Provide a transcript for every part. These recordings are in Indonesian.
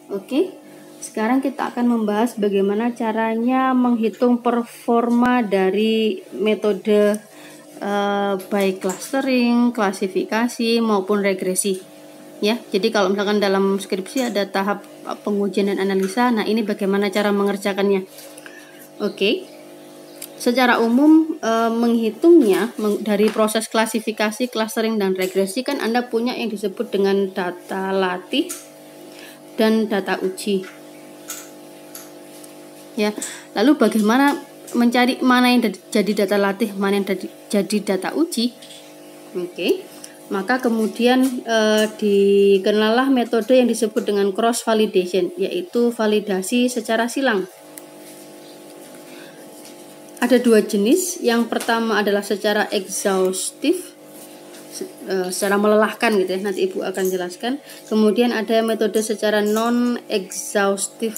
Oke, sekarang kita akan membahas bagaimana caranya menghitung performa dari metode baik clustering, klasifikasi maupun regresi. Ya, jadi kalau misalkan dalam skripsi ada tahap pengujian dan analisa, nah ini bagaimana cara mengerjakannya. Oke, secara umum menghitungnya dari proses klasifikasi, clustering dan regresi kan Anda punya yang disebut dengan data latih dan data uji. Ya, lalu bagaimana mencari mana yang jadi data latih, mana yang jadi data uji? Oke, maka kemudian dikenalah metode yang disebut dengan cross validation, yaitu validasi secara silang. Ada dua jenis. Yang pertama adalah secara exhaustive, secara melelahkan gitu ya. Nanti Ibu akan jelaskan. Kemudian ada metode secara non exhaustive.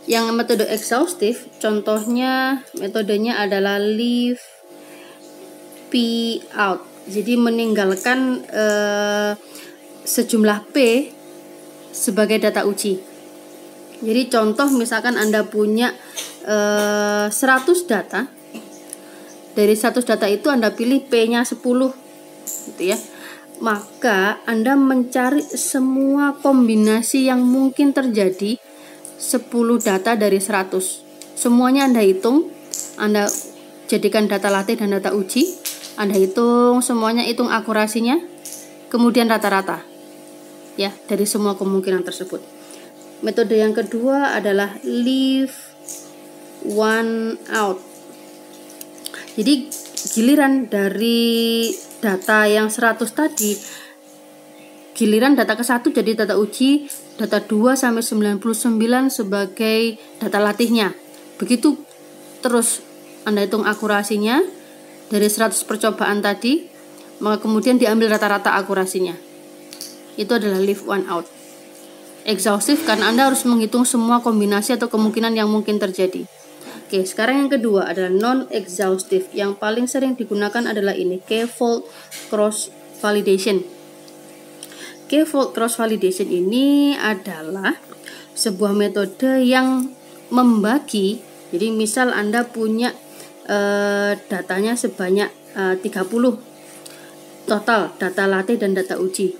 Yang metode exhaustive, contohnya metodenya adalah leave P out. Jadi meninggalkan sejumlah P sebagai data uji. Jadi contoh misalkan Anda punya 100 data. Dari 100 data itu Anda pilih P-nya 10 gitu ya. Maka Anda mencari semua kombinasi yang mungkin terjadi 10 data dari 100. Semuanya Anda hitung, Anda jadikan data latih dan data uji. Anda hitung semuanya, hitung akurasinya, kemudian rata-rata ya dari semua kemungkinan tersebut. Metode yang kedua adalah leave one out. Jadi giliran dari data yang 100 tadi, giliran data ke-1 jadi data uji, data 2 sampai 99 sebagai data latihnya. Begitu terus Anda hitung akurasinya dari 100 percobaan tadi, maka kemudian diambil rata-rata akurasinya. Itu adalah leave one out. Exhaustive karena Anda harus menghitung semua kombinasi atau kemungkinan yang mungkin terjadi. Oke, sekarang yang kedua adalah non-exhaustive. Yang paling sering digunakan adalah ini, k-fold cross validation. K-fold cross validation ini adalah sebuah metode yang membagi. Jadi misal Anda punya datanya sebanyak 30 total, data latih dan data uji.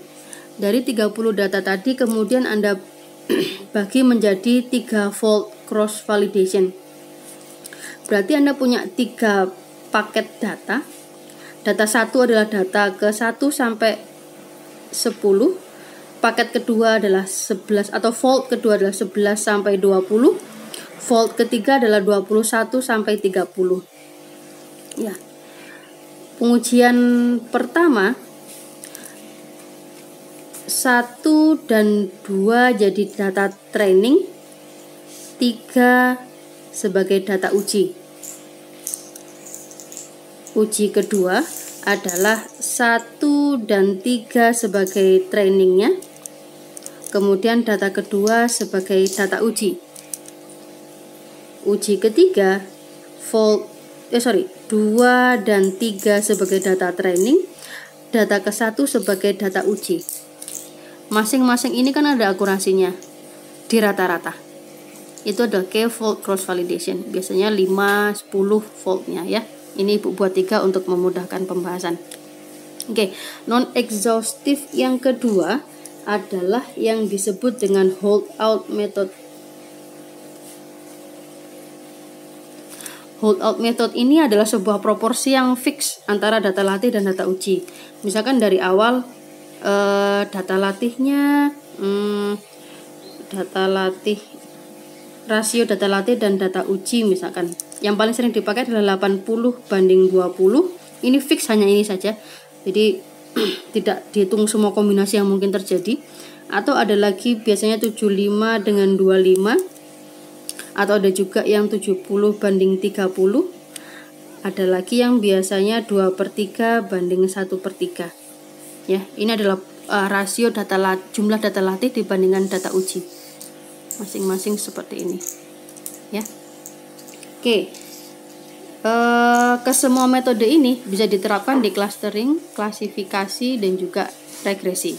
Dari 30 data tadi kemudian Anda bagi menjadi 3-fold cross validation. Berarti Anda punya 3 paket data. Data 1 adalah data ke-1 sampai 10. Paket kedua adalah 11 atau fold kedua adalah 11 sampai 20. Fold ketiga adalah 21 sampai 30. Ya. Pengujian pertama 1 dan 2 jadi data training, 3 sebagai data uji. Uji kedua adalah 1 dan 3 sebagai trainingnya, kemudian data kedua sebagai data uji. Uji ketiga 2 dan 3 sebagai data training, data ke-1 sebagai data uji. Masing-masing ini kan ada akurasinya di rata-rata. Itu adalah k-fold cross validation. Biasanya 5-10 foldnya ya. Ini Ibu buat 3 untuk memudahkan pembahasan. Oke, non-exhaustive yang kedua adalah yang disebut dengan holdout method. Holdout method ini adalah sebuah proporsi yang fix antara data latih dan data uji. Misalkan dari awal data latihnya rasio data latih dan data uji misalkan yang paling sering dipakai adalah 80/20. Ini fix, hanya ini saja, jadi tidak dihitung semua kombinasi yang mungkin terjadi. Atau ada lagi biasanya 75/25, atau ada juga yang 70/30. Ada lagi yang biasanya 2/3 banding 1/3. Ya, ini adalah rasio jumlah data latih dibandingkan data uji. Masing-masing seperti ini. Ya. Oke. Kesemua metode ini bisa diterapkan di clustering, klasifikasi dan juga regresi.